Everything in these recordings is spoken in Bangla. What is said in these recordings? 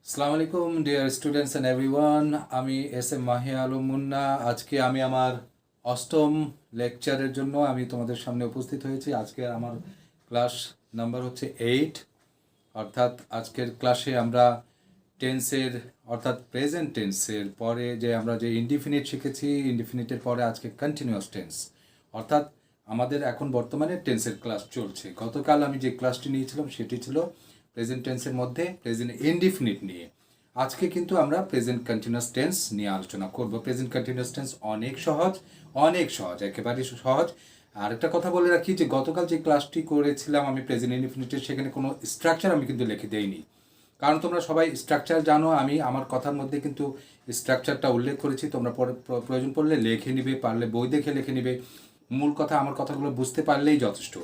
আসসালামু আলাইকুম ডিয়ার স্টুডেন্টস অ্যান্ড এভরিওয়ান। আমি এস এম মাহি আলম মুন্না। আজকে আমি আমার অষ্টম লেকচারের জন্য আমি তোমাদের সামনে উপস্থিত হয়েছি। আজকে আমার ক্লাস নাম্বার হচ্ছে 8, অর্থাৎ আজকের ক্লাসে আমরা টেন্সের অর্থাৎ প্রেজেন্ট টেন্সের পরে যে আমরা যে ইনডিফিনিট শিখেছি, ইনডিফিনিটের পরে আজকে কন্টিনিউয়াস টেন্স, অর্থাৎ আমাদের এখন বর্তমানে টেন্সের ক্লাস চলছে। গতকাল আমি যে ক্লাসটি নিয়েছিলাম সেটি ছিল প্রেজেন্ট টেন্সের মধ্যে প্রেজেন্ট ইনডিফিনিট নিয়ে। আজকে কিন্তু আমরা প্রেজেন্ট কন্টিনিউয়াস টেন্স নিয়ে আলোচনা করব। প্রেজেন্ট কন্টিনিউয়াস টেন্স অনেক সহজ, অনেক সহজ, একেবারে সহজ। আর একটা কথা বলে রাখি যে গতকাল যে ক্লাসটি করেছিলাম আমি প্রেজেন্ট ইনডিফিনিটের, সেখানে কোনো স্ট্রাকচার আমি কিন্তু লিখে দেইনি, কারণ তোমরা সবাই স্ট্রাকচার জানো। আমি আমার কথার মধ্যে কিন্তু স্ট্রাকচারটা উল্লেখ করেছি, তোমরা প্রয়োজন পড়লে লিখে নিবে, পারলে বই দেখে লিখে নিবে। মূল কথা আমার কথাগুলো বুঝতে পারলেই যথেষ্ট।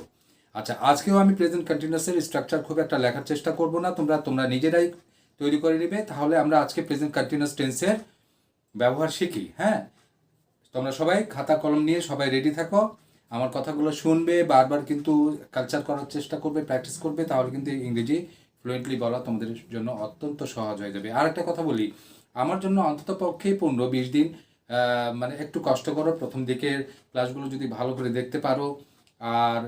আচ্ছা, আজকেও আমি প্রেজেন্ট কন্টিনিউয়াসের স্ট্রাকচার খুব একটা লেখার চেষ্টা করব না, তোমরা নিজেরাই তৈরি করে নিবে। তাহলে আমরা আজকে প্রেজেন্ট কন্টিনিউয়াস টেন্সের ব্যবহার শিখি। হ্যাঁ, তোমরা সবাই খাতা কলম নিয়ে সবাই রেডি থাকো, আমার কথাগুলো শুনবে, বারবার কিন্তু কালচার করার চেষ্টা করবে, প্র্যাকটিস করবে, তাহলে কিন্তু ইংরেজি ফ্লুয়েন্টলি বলা তোমাদের জন্য অত্যন্ত সহজ হয়ে যাবে। আর একটা কথা বলি, আমার জন্য অন্তত পক্ষেই 15-20 দিন মানে একটু কষ্ট করো। প্রথম দিকের ক্লাসগুলো যদি ভালো করে দেখতে পারো আর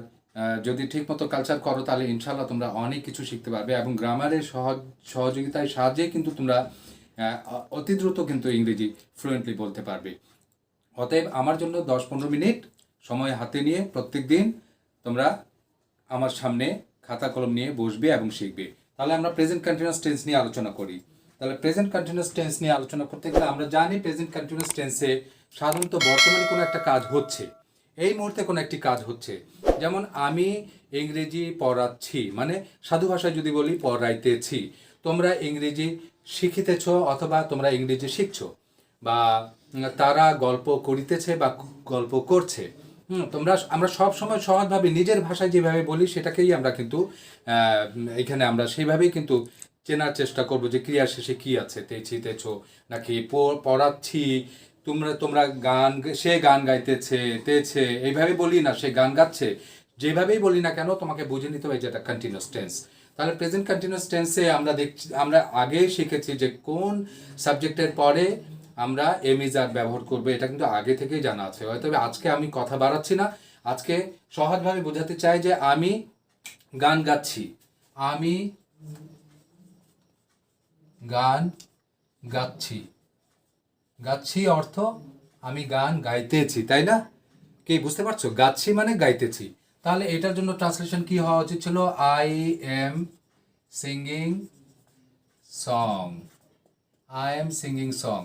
যদি ঠিকমতো কালচার করো, তাহলে ইনশাল্লাহ তোমরা অনেক কিছু শিখতে পারবে এবং গ্রামারের সহযোগিতায় সাহায্যে কিন্তু তোমরা অতি দ্রুত কিন্তু ইংরেজি ফ্লুয়েন্টলি বলতে পারবে। অতএব আমার জন্য 10-15 মিনিট সময় হাতে নিয়ে প্রত্যেক দিন তোমরা আমার সামনে খাতা কলম নিয়ে বসবে এবং শিখবে। তাহলে আমরা প্রেজেন্ট কন্টিনিউয়াস টেন্স নিয়ে আলোচনা করি। তাহলে প্রেজেন্ট কন্টিনিউয়াস টেন্স নিয়ে আলোচনা করতে গেলে আমরা জানি প্রেজেন্ট কন্টিনিউয়াস টেন্সে সাধারণত বর্তমানে কোনো একটা কাজ হচ্ছে, এই মুহূর্তে কোনো একটি কাজ হচ্ছে। যেমন আমি ইংরেজি পড়াচ্ছি, মানে সাধু ভাষায় যদি বলি পড়াইতেছি। তোমরা ইংরেজি শিখিতেছ অথবা তোমরা ইংরেজি শিখছো, বা তারা গল্প করিতেছে বা গল্প করছে। আমরা সব সময় সহজভাবে নিজের ভাষায় যেভাবে বলি সেটাকেই আমরা কিন্তু এখানে আমরা সেইভাবেই কিন্তু চেনার চেষ্টা করবো যে ক্রিয়া শেষে কি আছে, তেছি তেছো নাকি পড়াচ্ছি। তোমরা তোমরা গান, সে গান গাইতেছে, তেছে, এইভাবে বলি না, সে গান গাচ্ছে। যেভাবেই বলি না কেন তোমাকে বুঝে নিতে হবে যে এটা কন্টিনিউয়াস টেন্স। তাহলে প্রেজেন্ট কন্টিনিউয়াস টেন্সে আমরা আগেই শিখেছি যে কোন সাবজেক্টের পরে আমরা এম ইজ আর ব্যবহার করবো, এটা কিন্তু আগে থেকেই জানা আছে। হয়তো আজকে আমি কথা বাড়াচ্ছি না, আজকে সহজভাবে বোঝাতে চাই যে আমি গান গাচ্ছি। আমি গান গাচ্ছি, গাচ্ছি অর্থ আমি গান গাইতেছি, তাই না? কি বুঝতে পারছো? গাচ্ছি মানে গাইতেছি। তাহলে এটার জন্য ট্রান্সলেশন কি হওয়া উচিত ছিল? I am singing song. I am singing song,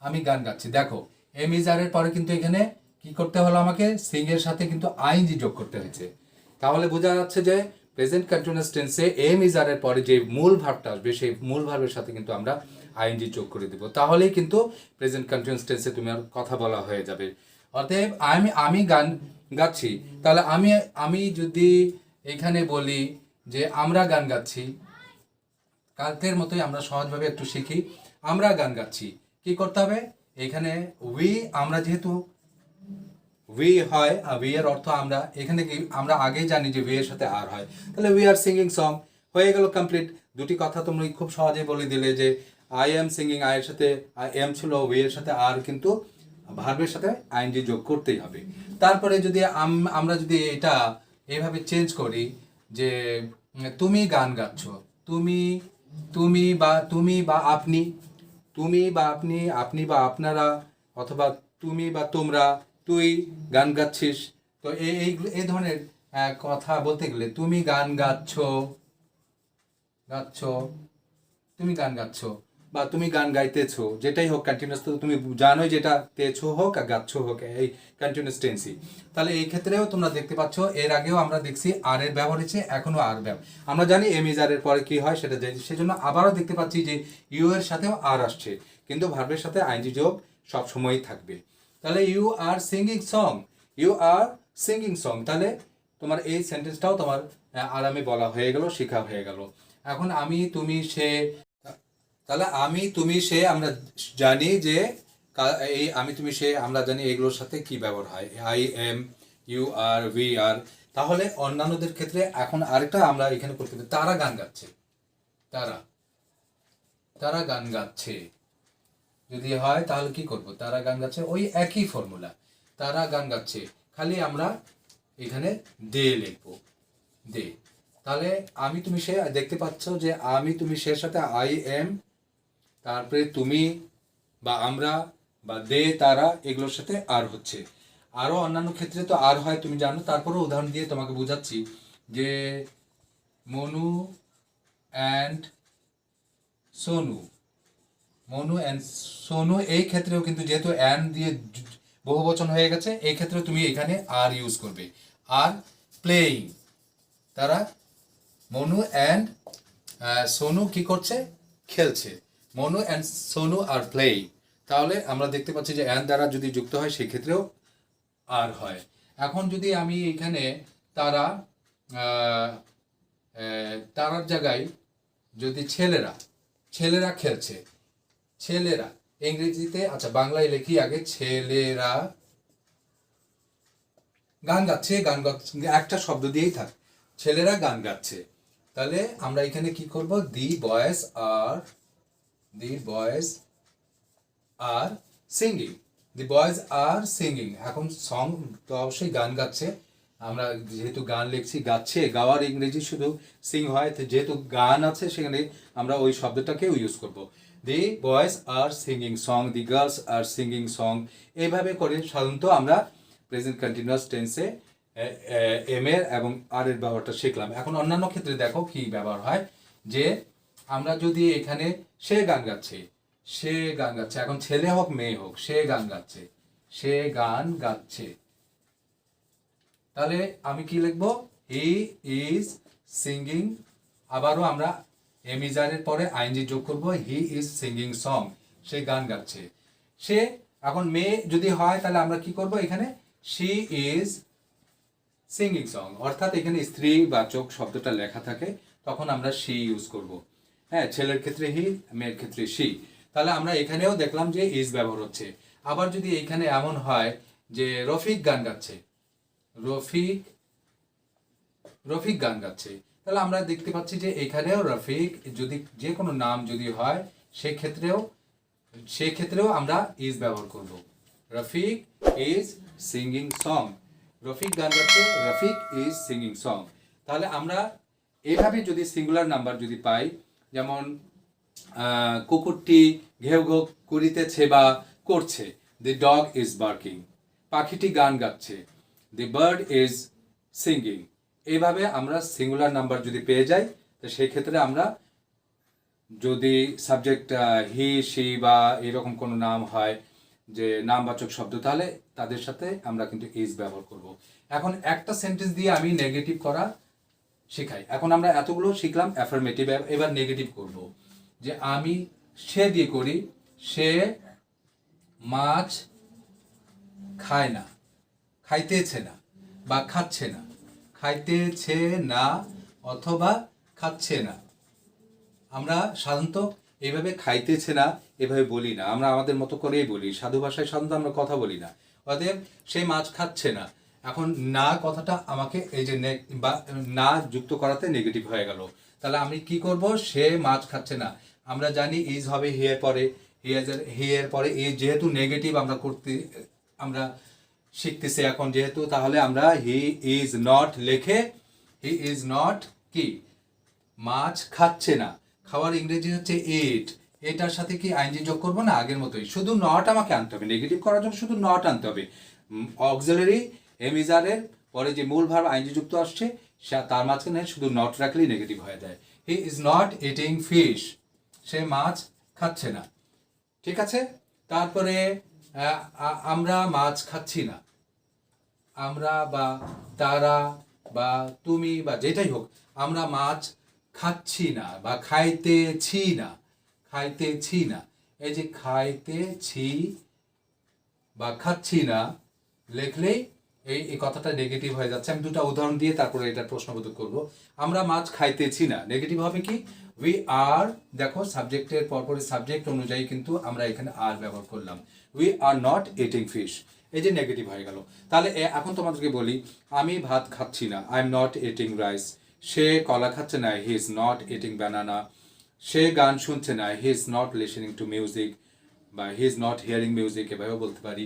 আমি গান গাচ্ছি। দেখো এম ইজ আর এর পরে কিন্তু এখানে কি করতে হলো, আমাকে সিং এর সাথে কিন্তু আইএনজি যোগ করতে হয়েছে। তাহলে বোঝা যাচ্ছে যে প্রেজেন্ট কন্টিনিউয়াস টেন্সে এম ইজ আর এর পরে যে মূল ভার্বটা আসবে সেই মূল ভার্বের সাথে কিন্তু আমরা আইএনজি যোগ করে দেব, তাহলেই কিন্তু প্রেজেন্ট কন্টিনিউয়াস টেন্সে তোমার কথা বলা হয়ে যাবে। অতএব আমি গান গাচ্ছি, তাহলে আমি যদি এখানে বলি যে আমরা গান গাচ্ছি, কালকের মতোই আমরা সহজভাবে একটু শিখি। আমরা গান গাচ্ছি, কি করতে হবে? এখানে উই, আমরা যেহেতু উই হয়, উই এর অর্থ আমরা, এখানে কি আমরা আগেই জানি যে উই এর সাথে আর হয়, তাহলে উই আর সিঙ্গিং সং হয়ে গেল কমপ্লিট। দুটি কথা তুমি খুব সহজে বলে দিলে যে আই এম সিঙ্গিং, আই এর সাথে এম ছিল, উই এর সাথে আর, কিন্তু ভার্বের সাথে আইএনজি যোগ করতেই হবে। তারপরে যদি আমরা যদি এটা এইভাবে চেঞ্জ করি যে তুমি গান গাচ্ছ, তুমি তুমি বা আপনি, তুমি বা আপনি, আপনি বা আপনারা, অথবা তুমি বা তোমরা, তুই গান গাচ্ছিস। তো এই ধরনের কথা বলতে গেলে তুমি গান গাচ্ছ, গাচ্ছ, তুমি গান গাচ্ছ বা তুমি গান গাইতেছো, যেটাই হোক কন্টিনিউয়াস, তো তুমি জানোই যেটা তেছো হোক আর গাচ্ছ হোক এই কন্টিনিউয়াস টেন্সই। তাহলে এই ক্ষেত্রেও তোমরা দেখতে পাচ্ছ, এর আগেও আমরা দেখছি আর এর ব্যবহার হচ্ছে, এখনো আর ব্যবহার। আমরা জানি এম ইজ আর এর পরে কি হয় সেটা জানি, সেজন্য আবারও দেখতে পাচ্ছি যে ইউ এর সাথেও আর আসছে, কিন্তু ভার্বের সাথে আইনজি যোগ সব সময়ই থাকবে। তাহলে you are singing song, you are singing song, তাহলে তোমার এই সেন্টেন্সটাও তোমার আরামে বলা হয়ে গেল, শেখা হয়ে গেল। এখন আমি তুমি সে, তাহলে আমি তুমি সে আমরা জানি যে এই আমি তুমি সে আমরা জানি এগুলোর সাথে কি ব্যবহার হয়, I am, you are, we are. তাহলে অন্যান্যদের ক্ষেত্রে এখন আরেকটা আমরা এখানে করতে পারি, তারা গান গাচ্ছে, তারা, তারা গান গাচ্ছে যদি হয় তাহলে কি করব, তারা গান গাচ্ছে, ওই একই ফর্মুলা, তারা গান গাচ্ছে, খালি আমরা এখানে দে লিখবো, দে। তাহলে আমি তুমি সে দেখতে পাচ্ছ যে আমি তুমি সের সাথে আই এম, তারপরে তুমি বা আমরা বা দে তারা এগুলোর সাথে আর হচ্ছে। আরও অন্যান্য ক্ষেত্রে তো আর হয় তুমি জানো, তারপরেও উদাহরণ দিয়ে তোমাকে বোঝাচ্ছি যে মনু অ্যান্ড সোনু, মনু অ্যান্ড সোনু, এই ক্ষেত্রেও কিন্তু যেহেতু অ্যান্ড দিয়ে বহু বচন হয়ে গেছে, এই ক্ষেত্রে তুমি এখানে আর ইউজ করবে। আর প্লেয়িং, তারা মনু অ্যান্ড সোনু কি করছে, খেলছে, Manu and Sonu are playing. তাহলে আমরা দেখতে পাচ্ছি যে অ্যান্ড দ্বারা যদি যুক্ত হয় সেক্ষেত্রেও আর হয়। এখন যদি আমি এখানে তারা তারার জায়গায় যদি ছেলেরা, ছেলেরা খেলছে, ছেলেরা ইংরেজিতে, আচ্ছা বাংলায় লিখি আগে, ছেলেরা গান গাচ্ছে, গান গাচ্ছে একটা শব্দ দিয়েই থাক, ছেলেরা গান গাচ্ছে। তাহলে আমরা এখানে কি করব, the boys are singing, the boys are singing. এখন সং তো অবশ্যই গান গাচ্ছে, আমরা যেহেতু গান লিখছি, গাচ্ছে, গাওয়ার ইংরেজি শুধু সিং হয়, যেহেতু গান আছে সেখানে আমরা ওই শব্দটাকেও ইউজ করব। The boys R singing song, the girls R singing song. এইভাবে করে সাধারণত আমরা প্রেজেন্ট কন্টিনিউয়াস টেন্সে এম এর এবং আর এর ব্যবহারটা শিখলাম। এখন অন্যান্য ক্ষেত্রে দেখো কি ব্যবহার হয়, যে আমরা যদি এখানে সে গান গাচ্ছে, সে গান গাচ্ছে, এখন ছেলে হোক মেয়ে হোক, সে গান গাচ্ছে, সে গান গাচ্ছে, তাহলে আমি কি লিখবো, হি ইজ সিঙ্গিং, আবারও আমরা এমিজারের পরে আইনজি যোগ করবো, হি ইজ সিঙ্গিং সং, সে গান গাচ্ছে। সে, এখন মেয়ে যদি হয় তাহলে আমরা কি করব, এখানে শি ইজ সিঙ্গিং সং, অর্থাৎ এখানে স্ত্রীবাচক শব্দটা লেখা থাকে, তখন আমরা শি ইউজ করব। হ্যাঁ, ছেলের ক্ষেত্রে হি, মেয়ের ক্ষেত্রে শি। তাহলে আমরা এখানেও দেখলাম যে ইজ ব্যবহার হচ্ছে। আবার যদি এখানে এমন হয় যে রফিক গান গাচ্ছে, রফিক গান গাচ্ছে, তাহলে আমরা দেখতে পাচ্ছি যে এখানেও রফিক যদি যে কোনো নাম যদি হয় সেক্ষেত্রেও আমরা ইজ ব্যবহার করব। Rafiq is singing song, Rafiq গান গাচ্ছে, রফিক ইজ সিঙ্গিং সং। তাহলে আমরা এইভাবে যদি সিঙ্গুলার নাম্বার যদি পাই, যেমন কুকুরটি ঘেউ ঘেউ করিতেছে বা করছে, দি ডগ ইজ বার্কিং, পাখিটি গান গাচ্ছে, দি বার্ড ইজ সিঙ্গিং। এইভাবে আমরা সিঙ্গুলার নাম্বার যদি পেয়ে যাই, তো সেই ক্ষেত্রে আমরা যদি সাবজেক্ট হি সি বা এরকম কোনো নাম হয় যে নামবাচক শব্দ, তাহলে তাদের সাথে আমরা কিন্তু ইজ ব্যবহার করব। এখন একটা সেন্টেন্স দিয়ে আমি নেগেটিভ করা শেখাই। এখন আমরা এতগুলো শিখলাম অ্যাফার্মেটিভ, এবার নেগেটিভ করব। যে আমি সে দিয়ে করি, সে মাছ খায় না, খাইতেছে না বা খাচ্ছে না, খাইতেছে না অথবা খাচ্ছে না। আমরা সাধারণত এইভাবে খাইতেছে না এভাবে বলি না, আমরা আমাদের মতো করেই বলি, সাধু ভাষায় সাধারণত আমরা কথা বলি না। অতএব সে মাছ খাচ্ছে না, এখন না কথাটা আমাকে এই যে বা না যুক্ত করাতে নেগেটিভ হয়ে গেল। তাহলে আমি কি করব, সে মাছ খাচ্ছে না, আমরা জানি ইজ হবে হি এর পরে, হি এর পরে এই যেহেতু নেগেটিভ আমরা শিখতেছি এখন যেহেতু, তাহলে আমরা হি ইজ নট লেখে হি ইজ নট কি মাছ খাচ্ছে না, খাওয়ার ইংরেজি হচ্ছে ইট, এটার সাথে কি আইনজি যোগ করবো না, আগের মতোই শুধু নট আমাকে আনতে হবে, নেগেটিভ করার জন্য শুধু নট আনতে হবে। অক্সিলারি এমিজারের পরে যে মূল ভার্ব আইনজি যুক্ত আসছে তার মাঝখানে শুধু নট রাখলেই নেগেটিভ হয়ে যায়। He is not eating fish, সে মাছ খাচ্ছে না। ঠিক আছে, তারপরে আমরা মাছ খাচ্ছি না, আমরা বা তারা বা তুমি বা যেটাই হোক, আমরা মাছ খাচ্ছি না বা খাইতেছি না, খাইতেছি না, এই যে খাইতেছি বা খাচ্ছি না লিখলেই এই কথাটা নেগেটিভ হয়ে যাচ্ছে। আমি দুটো উদাহরণ দিয়ে তারপরে এটা প্রশ্নবোধক করব। আমরা মাছ খাইতেছি না, নেগেটিভ হবে কি, উই আর, দেখো সাবজেক্টের পরপরই সাবজেক্ট অনুযায়ী কিন্তু আমরা এখানে আর ব্যবহার করলাম, we are not eating fish, এই যে নেগেটিভ হয়ে গেল। তাহলে এখন তোমাদেরকে বলি, আমি ভাত খাচ্ছি না, I am not eating rice, সে কলা খাচ্ছে না, he is not eating banana, সে গান শুনছে না, he is not listening to music, বা he is not hearing music, এভাবেও বলতে পারি।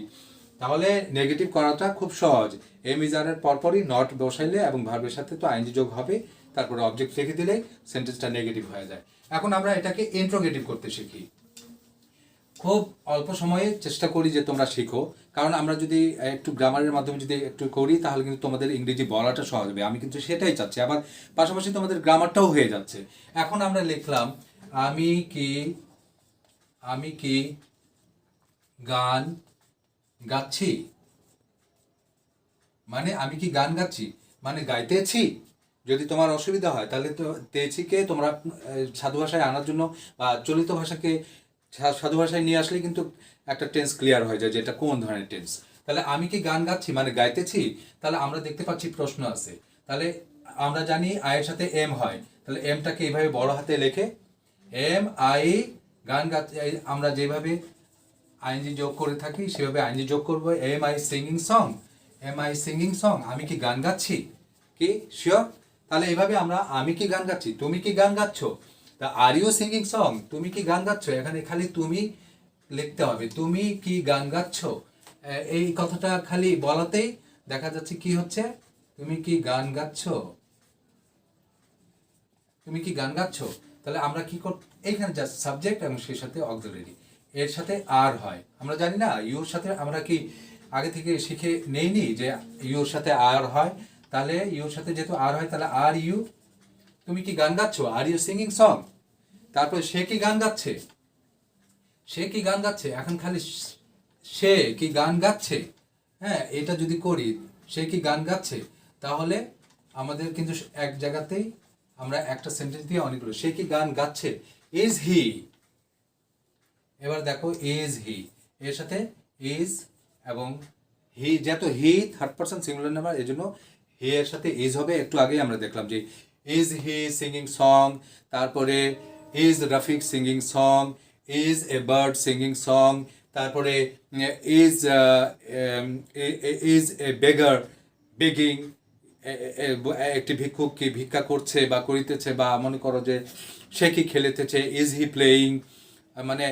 তাহলে নেগেটিভ করাটা খুব সহজ। এম ইজ আরের পরপরই নট বসাইলে এবং ভার্বের সাথে তো আইনজি যোগ হবে, তারপরে অবজেক্ট রেখে দিলে সেন্টেন্সটা নেগেটিভ হয়ে যায়। এখন আমরা এটাকে ইন্ট্রোগেটিভ করতে শিখি। খুব অল্প সময়ে চেষ্টা করি যে তোমরা শিখো, কারণ আমরা যদি একটু গ্রামারের মাধ্যমে যদি একটু করি তাহলে কিন্তু তোমাদের ইংরেজি বলাটা সহজ হবে। আমি কিন্তু সেটাই চাচ্ছি, আবার পাশাপাশি তোমাদের গ্রামারটাও হয়ে যাচ্ছে। এখন আমরা লিখলাম আমি কি গান গাচ্ছি, মানে আমি কি গান গাচ্ছি মানে গাইতেছি। যদি তোমার অসুবিধা হয় তাহলে তো তেছিকে তোমরা সাধু ভাষায় আনার জন্য বা চলিত ভাষাকে সাধু ভাষায় নিয়ে আসলে কিন্তু একটা টেন্স ক্লিয়ার হয়ে যায় যে এটা কোন ধরনের টেন্স। তাহলে আমি কি গান গাচ্ছি মানে গাইতেছি, তাহলে আমরা দেখতে পাচ্ছি প্রশ্ন আছে। তাহলে আমরা জানি আয়ের সাথে এম হয়, তাহলে এমটাকে এইভাবে বড় হাতে লেখে এম আই গান গাচ্ছি, আমরা যেভাবে আইনজি যোগ করে থাকি সেভাবে আইনজি যোগ করবো। Am I singing song, am I singing song, আমি কি গান গাচ্ছি, কি শিওর? তাহলে এইভাবে আমরা আমি কি গান গাচ্ছি, তুমি কি গান গাচ্ছ, তা আর ইউ সিঙ্গিং সং, তুমি কি গান গাচ্ছ, এখানে খালি তুমি লিখতে হবে, তুমি কি গান গাচ্ছ। এই কথাটা খালি বলাতেই দেখা যাচ্ছে কি হচ্ছে, তুমি কি গান গাচ্ছ, তুমি কি গান গাচ্ছ। তাহলে আমরা কি কর, এইখানে জাস্ট সাবজেক্ট এবং সেই সাথে অক্সিলারি, এর সাথে আর হয়। আমরা জানি না ইউর সাথে আমরা কি আগে থেকে শিখে নেইনি যে ইউর সাথে আর হয়। তাহলে ইউর সাথে যেহেতু আর হয় তাহলে আর ইউ, তুমি কি গান গাচ্ছ, আর ইউ সিঙ্গিং সং। তারপরে সে কি গান গাচ্ছে, সে কি গান গাচ্ছে, এখন খালি সে কি গান গাচ্ছে। হ্যাঁ, এটা যদি করি সে কি গান গাচ্ছে, তাহলে আমাদের কিন্তু এক জায়গাতেই আমরা একটা সেন্টেন্স দিয়ে অনেকগুলো, সে কি গান গাচ্ছে, ইজ হি। এবার দেখো ইজ হি এর সাথে ইজ এবং হি, যেহেতু he third person singular number এই জন্য হি এর সাথে ইজ হবে। একটু আগেই আমরা দেখলাম যে ইজ হি সিঙ্গিং সং, তারপরে is Rafiq singing song, is a bird singing song, তারপরে ইজ এ বেগার বেগিং, একটি ভিক্ষুক কি ভিক্ষা করছে বা করিতেছে, বা মনে করো যে সে কি খেলিতেছে, ইজ হি প্লেয়িং। মানে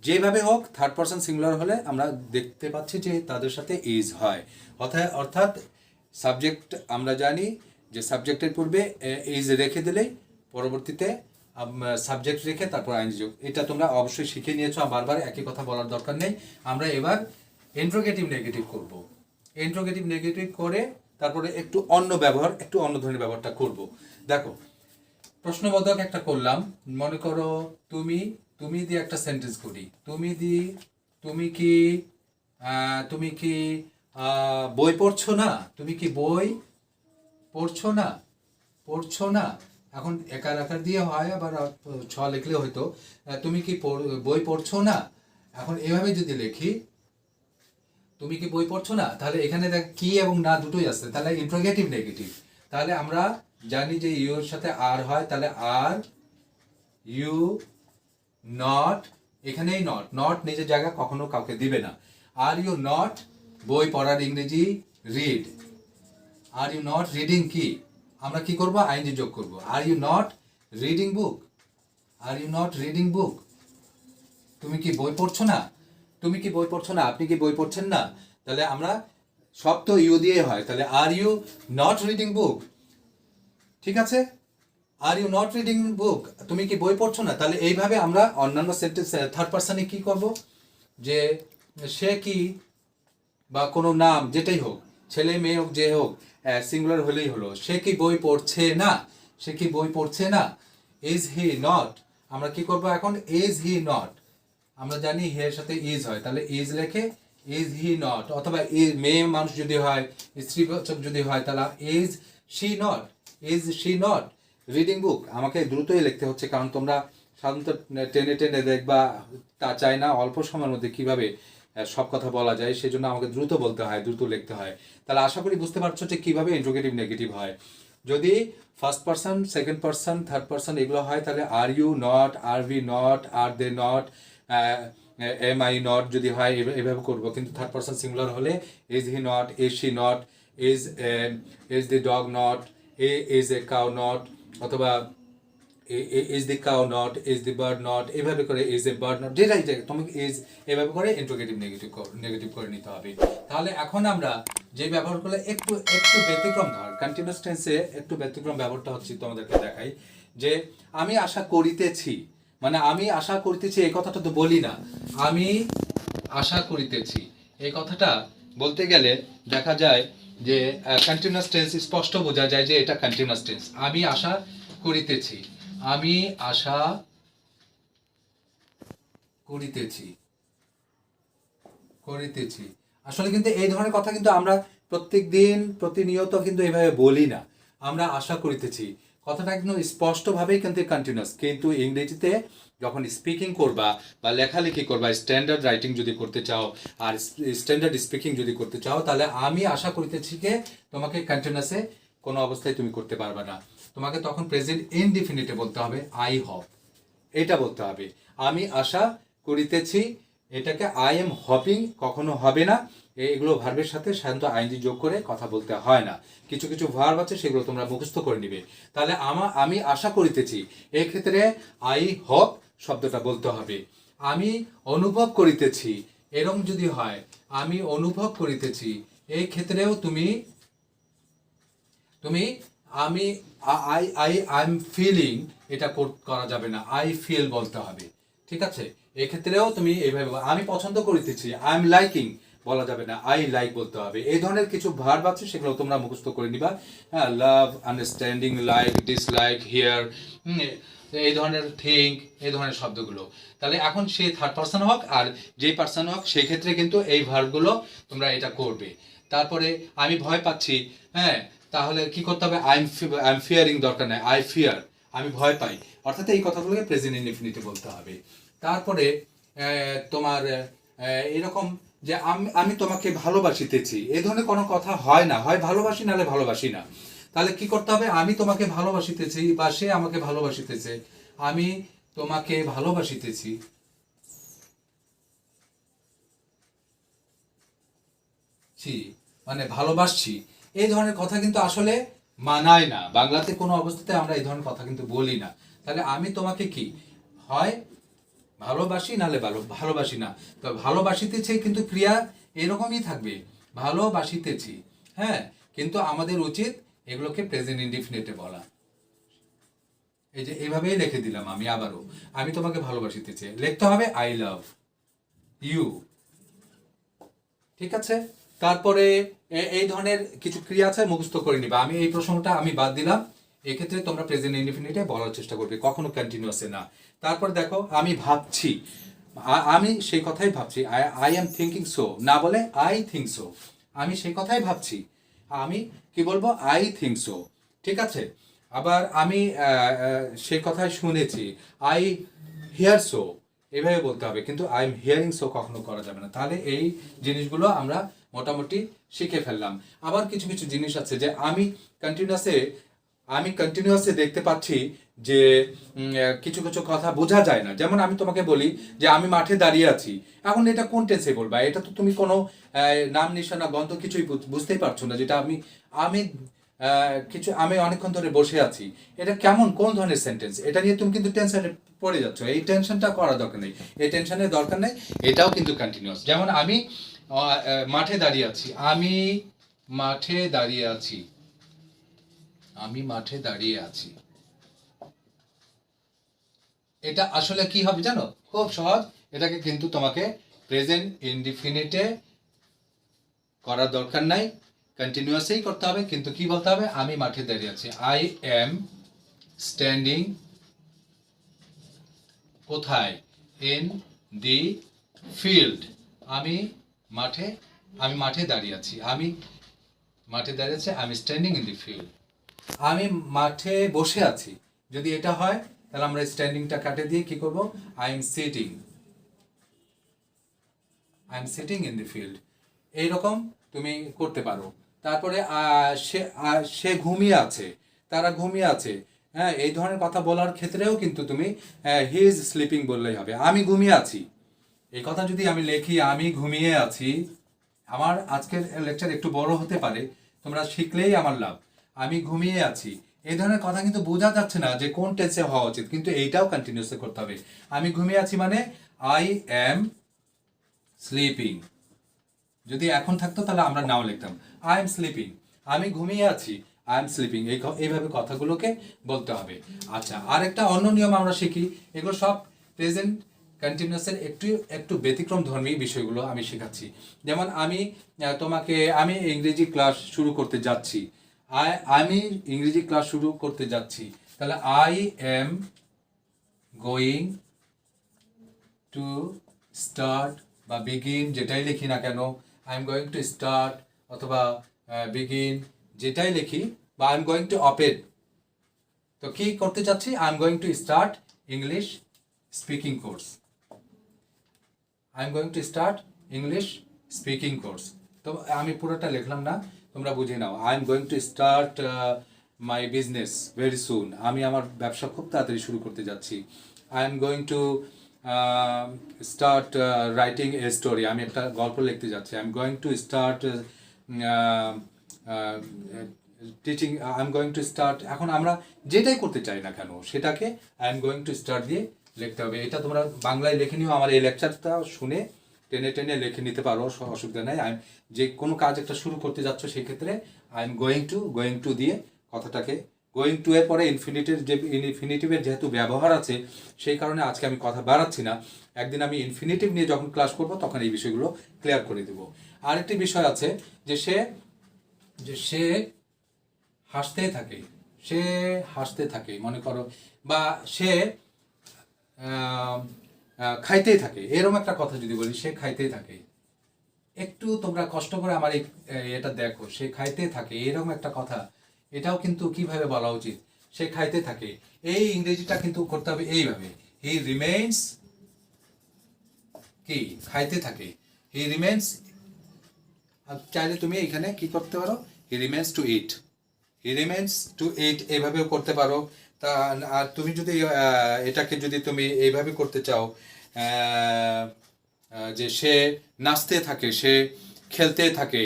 যেভাবে হোক থার্ড পারসন সিঙ্গুলার হলে আমরা দেখতে পাচ্ছি যে তাদের সাথে ইজ হয়। অর্থাৎ সাবজেক্ট আমরা জানি যে সাবজেক্টের পূর্বে ইজ রেখে দিলেই পরবর্তীতে সাবজেক্ট রেখে তারপর আইনজি যোগ। এটা তোমরা অবশ্যই শিখে নিয়েছো, বারবার একই কথা বলার দরকার নেই। আমরা এবার ইন্ট্রোগেটিভ নেগেটিভ করব। ইন্ট্রোগেটিভ নেগেটিভ করে তারপরে একটু অন্য ব্যবহার, একটু অন্য ধরনের ব্যবহারটা করব। দেখো প্রশ্নবোধক একটা করলাম, মনে করো তুমি, তুমি দিয়ে একটা সেন্টেন্স করি, তুমি তুমি কি তুমি কি বই পড়ছো না, তুমি কি বই পড়ছো না, পড়ছো না। এখন একার আকার দিয়ে হয়, আবার ছ লিখলে হয়তো তুমি কি বই পড়ছো না। এখন এভাবে যদি লিখি তুমি কি বই পড়ছো না, তাহলে এখানে দেখ কি এবং না দুটোই আছে, তাহলে ইন্ট্রোগেটিভ নেগেটিভ। তাহলে আমরা জানি যে ইউর সাথে আর হয়, তাহলে আর ইউ নট, এখানেই নট, নট নিজের জায়গা কখনো কাউকে দিবে না। আর ইউ নট বই পড়ার ইংরেজি read, are you not reading কি, আমরা কি করব আইনজি যোগ করব, are you not reading book, are you not reading book, তুমি কি বই পড়ছো না, তুমি কি বই পড়ছো না, আপনি কি বই পড়ছেন না। তাহলে আমরা সব তো ইউ দিয়ে হয়, তাহলে are you not reading book, ঠিক আছে, are you not reading book, তুমি কি বই পড়ছো না। তাহলে এইভাবে আমরা অন্যান্য সেন্টেন্স থার্ড পারসনে কি করব, যে সে কি বা কোনো নাম যেটাই হোক, ছেলে মেয়ে হোক যে হোক, সিঙ্গুলার হলেই হলো, সে কি বই পড়ছে না, সে কি বই পড়ছে না। ইজ হি নট, আমরা কি করব এখন ইজ হি নট, আমরা জানি হি এর সাথে ইজ হয়, তাহলে ইজ লেখে ইজ হি নট, অথবা মেয়ে মানুষ যদি হয়, স্ত্রীবাচক যদি হয় তাহলে is she not, is she not reading বুক। আমাকে দ্রুতই লিখতে হচ্ছে কারণ তোমরা সাধারণত টেনে টেনে দেখবা, তা চাই না অল্প সময়ের মধ্যে কিভাবে সব কথা বলা যায়, সেজন্য আমাকে দ্রুত বলতে হয়, দ্রুত লিখতে হয়। তাহলে আশা করি বুঝতে পারছো যে কীভাবে ইন্ট্রোগেটিভ নেগেটিভ হয়। যদি first person, second person, third person এগুলো হয় তাহলে are you not, are we not, are they not, am I not যদি হয় এভাবে করবো। কিন্তু থার্ড পারসন সিঙ্গুলার হলে is he not, is she not, is the dog not, is a cow not, অথবা is the cow not, is the bird not, এভাবে করে ইজ এ বার্ড নট, যেটাই যে তুমি ইজ এভাবে করে ইন্ট্রোগেটিভ নেগেটিভ করে নিতে হবে। তাহলে এখন আমরা যে ব্যবহারগুলো একটু একটু ব্যতিক্রম ধর কন্টিনিউয়াস টেন্সে একটু ব্যতিক্রম ব্যবহারটা হচ্ছে তোমাদেরকে দেখাই। যে আমি আশা করিতেছি, মানে আমি আশা করিতেছি এই কথাটা তো বলি না, আমি আশা করিতেছি এই কথাটা বলতে গেলে দেখা যায় যে কন্টিনিউয়াস টেন্স স্পষ্ট বোঝা যায় যে এটা কন্টিনিউয়াস টেন্স। আমি আশা করিতেছি, আমি আশা করিতেছি, করিতেছি। আসলে কিন্তু এই ধরনের কথা কিন্তু আমরা প্রত্যেক দিন প্রতিনিয়ত কিন্তু এভাবে বলি না। আমরা আশা করিতেছি কথাটা কিন্তু স্পষ্টভাবেই কিন্তু কন্টিনিউয়াস, কিন্তু ইংরেজিতে যখন স্পিকিং করবা বা লেখালেখি করবা, স্ট্যান্ডার্ড রাইটিং যদি করতে চাও আর স্ট্যান্ডার্ড স্পিকিং যদি করতে চাও, তাহলে আমি আশা করিতেছিকে তোমাকে কন্টিনিউয়াসে কোনো অবস্থায় তুমি করতে পারবে না। তোমাকে তখন প্রেজেন্ট ইনডিফিনিটে বলতে হবে, আই হপ, এটা বলতে হবে। আমি আশা করিতেছি, এটাকে আই এম হপিং কখনো হবে না। এগুলো ভার্বের সাথে সাধারণত আইনজি যোগ করে কথা বলতে হয় না। কিছু কিছু ভার্ব আছে সেগুলো তোমরা মুখস্থ করে নিবে। তাহলে আমি আশা করিতেছি, এক্ষেত্রে আই হপ শব্দটা বলতে হবে। আমি অনুভব করিতেছি, এরকম যদি হয় আমি অনুভব করিতেছি, এই ক্ষেত্রেও তুমি তুমি আমি I I I am feeling এটা করা যাবে না, আই ফিল বলতে হবে। ঠিক আছে, এক্ষেত্রেও তুমি এইভাবে আমি পছন্দ করিতেছি, আই এম লাইকিং বলা যাবে না, আই লাইক বলতে হবে। এই ধরনের কিছু ভার্ব আছে সেগুলো তোমরা মুখস্থ করে নিবা। হ্যাঁ, লাভ, আন্ডারস্ট্যান্ডিং, লাইক, ডিসলাইক, হিয়ার, এই ধরনের থিঙ্ক, এই ধরনের শব্দগুলো। তাহলে এখন সে থার্ড পার্সন হোক আর যেই পার্সন হোক, সেই ক্ষেত্রে কিন্তু এই ভার্বগুলো তোমরা এটা করবে। তারপরে আমি ভয় পাচ্ছি, হ্যাঁ, তাহলে কি করতে হবে, আই এম ফিয়ারিং দরকার নেই, আই ফিয়ার, আমি ভয় পাই। অর্থাৎ এই কথাগুলোকে প্রেজেন্ট ইনডিফিনিটে বলতে হবে। তারপরে তোমার এরকম যে আমি তোমাকে ভালোবাসিতেছি, এই ধরনের কোনো কথা হয় না, হয় ভালোবাসি নাহলে ভালোবাসি না। তাহলে কি করতে হবে, আমি তোমাকে ভালোবাসিতেছি বা সে আমাকে ভালোবাসিতেছে, আমি তোমাকে ভালোবাসিতেছি, মানে ভালোবাসছি, এই ধরনের কথা কিন্তু আসলে মানায় না। বাংলাতে কোনো অবস্থাতে আমরা এই ধরনের কথা কিন্তু বলি না। তাহলে আমি তোমাকে কি হয় ভালোবাসি নাহলে ভালোবাসি না। তো ভালোবাসিতেছে কিন্তু ক্রিয়া এরকমই থাকবে, ভালোবাসিতেছি। হ্যাঁ, কিন্তু আমাদের উচিত এগুলোকে প্রেজেন্ট ইনডিফিনিটে বলা। এই যে এভাবেই লিখে দিলাম আমি আবারও, আমি তোমাকে ভালোবাসিতেছি, লিখতে হবে আই লাভ ইউ। ঠিক আছে, তারপরে এই ধরনের কিছু ক্রিয়া আছে, মুখস্থ করে নিবা। আমি এই প্রসঙ্গটা আমি বাদ দিলাম। এক্ষেত্রে তোমরা প্রেজেন্ট ইনডিফিনিটে বলার চেষ্টা করবে, কখনো কন্টিনিউয়াসে না। তারপর দেখো, আমি ভাবছি, আমি সেই কথাই ভাবছি, আই এম থিঙ্কিং সো, না বলে আই থিঙ্ক সো, আমি সেই কথাই ভাবছি, আমি কি বলবো, আই থিঙ্ক সো। ঠিক আছে, আবার আমি সেই কথাই শুনেছি, আই হিয়ার সো, এভাবে বলতে হবে, কিন্তু আই এম হিয়ারিং সো কখনো করা যাবে না। তাহলে এই জিনিসগুলো আমরা মোটামুটি শিখে ফেললাম। আবার কিছু কিছু জিনিস আছে যে আমি কন্টিনিউয়াসে দেখতে পাচ্ছি যে কিছু কিছু কথা বোঝা যায় না। যেমন আমি তোমাকে বলি যে আমি মাঠে দাঁড়িয়ে আছি, এখন এটা কোন টেন্সে বলবা, এটা তো তুমি কোনো নাম নিশানা গন্ধ কিছুই বুঝতেই পারছো না। যেটা আমি আমি আমি অনেকক্ষণ ধরে বসে আছি, এটা কেমন কোন ধরনের সেন্টেন্স, এটা নিয়ে তুমি কিন্তু টেনশনে পড়ে যাচ্ছ। এই টেনশনটা করার দরকার নেই, এই টেনশনের দরকার নেই, এটাও কিন্তু কন্টিনিউয়াস। যেমন আমি মাঠে দাঁড়িয়ে আছি, আমি মাঠে দাঁড়িয়ে আছি, আমি মাঠে দাঁড়িয়ে আছি, এটা আসলে কি হবে জানো, খুব সহজ। এটাকে কিন্তু তোমাকে প্রেজেন্ট ইনডিফিনিটে করার দরকার নাই, কন্টিনিউয়াসই করতে হবে। কিন্তু কি বলতে হবে, আমি মাঠে দাঁড়িয়ে আছি, আই এম স্ট্যান্ডিং, কোথায়, ইন দি ফিল্ড, আমি মাঠে দাঁড়িয়ে আছি, আমি মাঠে দাঁড়িয়ে আছি, আমি স্ট্যান্ডিং ইন দি ফিল্ড। আমি মাঠে বসে আছি, যদি এটা হয় তাহলে আমরা স্ট্যান্ডিংটা কাটে দিয়ে কি করব, I am sitting in the field, এইরকম তুমি করতে পারো। তারপরে সে ঘুমিয়ে আছে, তারা ঘুমিয়ে আছে, হ্যাঁ, এই ধরনের কথা বলার ক্ষেত্রেও কিন্তু তুমি হি ইজ স্লিপিং বললেই হবে। আমি ঘুমিয়ে আছি, এই কথা যদি আমি লিখি আমি ঘুমিয়ে আছি, আমার আজকের লেকচার একটু বড় হতে পারে, তোমরা শিখলেই আমার লাভ। আমি ঘুমিয়ে আছি, এই ধরনের কথা কিন্তু বোঝা যাচ্ছে না যে কোন টেন্সে হওয়া উচিত, কিন্তু এইটাও কন্টিনিউসলি করতে হবে। আমি ঘুমিয়ে আছি মানে আই অ্যাম স্লিপিং। যদি এখন থাকতো তাহলে আমরা নাও লিখতাম আই এম স্লিপিং। আমি ঘুমিয়ে আছি, আই এম স্লিপিং। এইভাবে কথাগুলোকে বলতে হবে। আচ্ছা, আরেকটা অন্য নিয়ম আমরা শিখি। এগুলো সব প্রেজেন্ট কন্টিনিউয়াসের একটু একটু ব্যতিক্রম ধর্মী বিষয়গুলো আমি শেখাচ্ছি। যেমন আমি ইংরেজি ক্লাস শুরু করতে যাচ্ছি। আমি ইংরেজি ক্লাস শুরু করতে যাচ্ছি, তাহলে I am going to start বা বিগিন, যেটাই লিখি না কেন, I am going to start অথবা বিগিন যেটাই লিখি, বা I am going to open. তো কি করতে চাচ্ছি? I am going to start English speaking course. I am going to start English speaking course. তো আমি পুরোটা লিখলাম না, তোমরা বুঝে নাও। I am going to start my business very soon. আমি আমার ব্যবসা খুব তাড়াতাড়ি শুরু করতে যাচ্ছি। I am going to start writing a story. আমি একটা গল্প লিখতে যাচ্ছি। I am going to start teaching. I am going to start. এখন আমরা যেটাই করতে চাই না কেন সেটাকে I am going to start দিয়ে লিখতে হবে। এটা তোমরা বাংলায় লিখে নিও, আমার এই লেকচারটা শুনে টেনে টেনে লিখে নিতে পারো, অসুবিধা নেই। যে কোনো কাজ একটা শুরু করতে যাচ্ছ সেক্ষেত্রে আই এম গোয়িং টু দিয়ে কথাটাকে, গোয়িং টু এর পরে ইনফিনিটিভের যেহেতু ব্যবহার আছে সেই কারণে আজকে আমি কথা বাড়াচ্ছি না। একদিন আমি ইনফিনিটিভ নিয়ে যখন ক্লাস করব তখন এই বিষয়গুলো ক্লিয়ার করে দেবো। আরেকটি বিষয় আছে যে সে হাসতেই থাকে, সে হাসতে থাকে মনে করো, বা সে খাইতেই থাকে, এরকম একটা কথা যদি বলি, সে খাইতেই থাকে। একটু তোমরা কষ্ট করে আমার এটা দেখো, সে খাইতে থাকে এরকম একটা কথা, এটাও কিন্তু কিভাবে বলা উচিত? সে খাইতে থাকে, এই ইংরেজিটা কিন্তু করতে হবে এইভাবে, হি রিমেইনস, কি খাইতে থাকে, হি রিমেইনস। চাইলে তুমি এখানে কি করতে পারো, হি রিমেইনস টু ইট, হি রিমেইনস টু ইট এভাবেও করতে পারো। তা আর তুমি যদি এটাকে যদি তুমি এইভাবে করতে চাও যে সে নাচতে থাকে, সে খেলতে থাকে,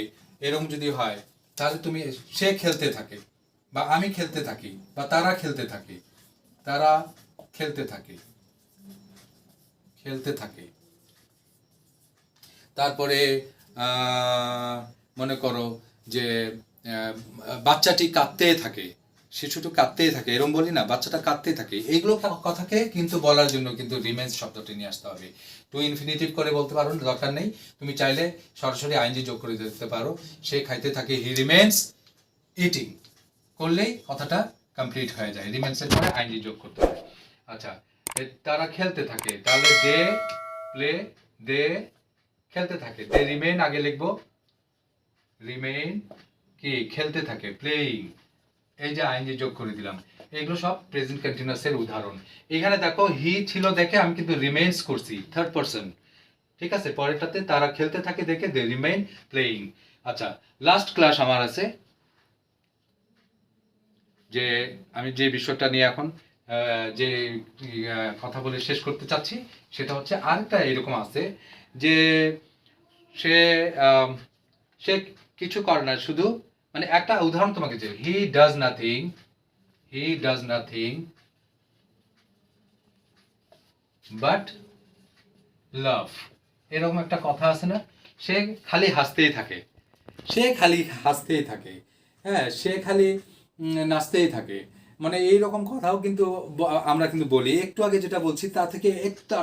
এরকম যদি হয় তাহলে তুমি সে খেলতে থাকে, বা আমি খেলতে থাকি, বা তারা খেলতে থাকে, তারা খেলতে থাকে, খেলতে থাকে। তারপরে মনে করো যে বাচ্চাটি কাঁদতে থাকে, শিশুটি কাঁদতেই থাকে, এরকম বলি না, বাচ্চাটা কাঁদতেই থাকে। এইগুলো কথাকে কিন্তু বলার জন্য কিন্তু রিমেন্স শব্দটি নিয়ে আসতে হবে। টু ইনফিনিটিভ করে বলতে পারো, দরকার নেই। তুমি চাইলে সরাসরি আইনজি যোগ করে দিতে পারো, সে খাইতে থাকে, হি রিমেন্স ইটিং করলেই কথাটা কমপ্লিট হয়ে যায়। রিমেন্সের পরে আইনজি যোগ করতে হবে। আচ্ছা, তারা খেলতে থাকে, তাহলে দে খেলতে থাকে, দে রিমেইন আগে লিখবো, রিমেইন কি খেলতে থাকে, প্লেইং। এই যে আইনজি যোগ করে দিলাম। এগুলো সব প্রেজেন্ট কন্টিনিউয়াসের উদাহরণ। এখানে দেখো হি ছিল দেখে আমি কিন্তু রিমেইনস করছি, থার্ড পারসন, ঠিক আছে। পরেরটাতে তারা খেলতে থাকে দেখে দে রিমেইন প্লেইং। আচ্ছা, লাস্ট ক্লাস আমার আছে, যে আমি যে বিষয়টা নিয়ে এখন যে কথা বলে শেষ করতে চাচ্ছি সেটা হচ্ছে, আরেকটা এরকম আছে যে সে সে কিছু করে না, শুধু মানে একটা উদাহরণ তোমাকে, যে হি ডাজ নাথিং বাট লাভ, এরকম একটা কথা আছে না, সে খালি হাসতেই থাকে, সে খালি হাসতেই থাকে, হ্যাঁ, সে খালি নাচতেই থাকে। মানে এইরকম কথাও কিন্তু আমরা কিন্তু বলি। একটু আগে যেটা বলছি তার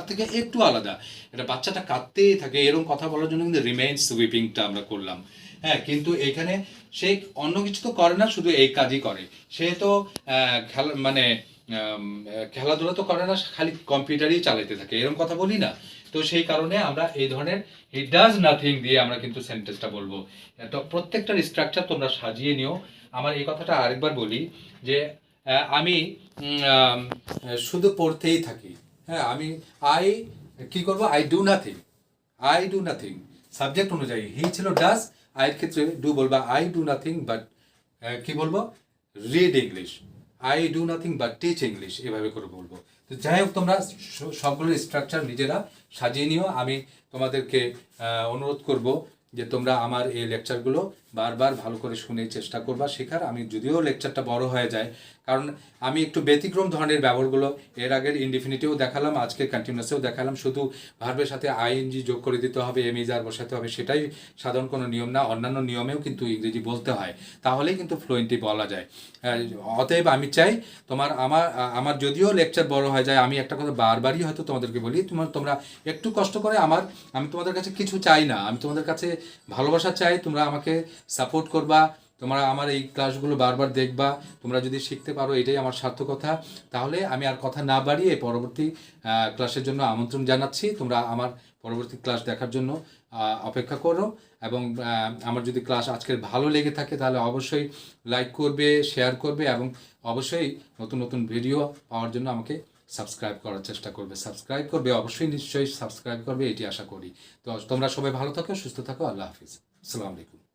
থেকে একটু আলাদা। এটা বাচ্চাটা কাঁদতেই থাকে এরকম কথা বলার জন্য কিন্তু রিমেইনস সুইপিংটা আমরা করলাম। হ্যাঁ, কিন্তু এখানে সে অন্য কিছু তো করে না, শুধু এই কাজই করে। সে তো খেলাধুলা তো করে না, খালি কম্পিউটারই চালাতে থাকে, এরকম কথা বলি না। তো সেই কারণে আমরা এই ধরনের হি ডাজ নাথিং দিয়ে আমরা কিন্তু সেন্টেন্সটা বলবো। তো প্রত্যেকটার স্ট্রাকচার তোমরা সাজিয়ে নিও। আমার এই কথাটা আরেকবার বলি, যে আমি শুধু পড়তেই থাকি, হ্যাঁ, আই কি করবো, আই ডু নাথিং সাবজেক্ট অনুযায়ী, হি ছিল ডাজ, আইয়ের ক্ষেত্রে ডু বলবা, আই ডু নাথিং বাট কি বলবো, read English, I do nothing but teach English, এভাবে করে বলবো। তো যাই হোক, তোমরা সবগুলোর স্ট্রাকচার নিজেরা সাজিয়ে নিও। আমি তোমাদেরকে অনুরোধ করব যে তোমরা আমার এই লেকচারগুলো বারবার ভালো করে শুনে চেষ্টা করবা শেখার। আমি যদিও লেকচারটা বড় হয়ে যায়, কারণ আমি একটু ব্যতিক্রম ধরনের ব্যবহারগুলো এর আগের ইনডিফিনিটিভও দেখালাম, আজকে কন্টিনিউয়াসেও দেখালাম। শুধু ভার্বের সাথে আইএনজি যোগ করে দিতে হবে, এমইজার বসাতে হবে, সেটাই সাধারণ কোনো নিয়ম না। অন্যান্য নিয়মেও কিন্তু ইংরেজি বলতে হয়, তাহলেই কিন্তু ফ্লুয়েন্টলি বলা যায়। অতএব আমি চাই আমার যদিও লেকচার বড় হয়ে যায়, আমি একটা কথা বারবারই হয়তো তোমাদেরকে বলি, তোমরা একটু কষ্ট করে আমি তোমাদের কাছে কিছু চাই না, আমি তোমাদের কাছে ভালোবাসা চাই। তোমরা আমাকে সাপোর্ট করবা, তোমরা আমার এই ক্লাসগুলো বারবার দেখবা, তোমরা যদি শিখতে পারো এটাই আমার সার্থকতা। তাহলে আমি আর কথা না বাড়িয়ে পরবর্তী ক্লাসের জন্য আমন্ত্রণ জানাচ্ছি। তোমরা আমার পরবর্তী ক্লাস দেখার জন্য অপেক্ষা করো, এবং আমার যদি ক্লাস আজকের ভালো লেগে থাকে তাহলে অবশ্যই লাইক করবে, শেয়ার করবে, এবং অবশ্যই নতুন নতুন ভিডিও পাওয়ার জন্য আমাকে সাবস্ক্রাইব করার চেষ্টা করবে। সাবস্ক্রাইব করবে, অবশ্যই নিশ্চয়ই সাবস্ক্রাইব করবে, এটি আশা করি। তো তোমরা সবাই ভালো থাকো, সুস্থ থাকো। আল্লাহ হাফিজ, আসসালামু আলাইকুম।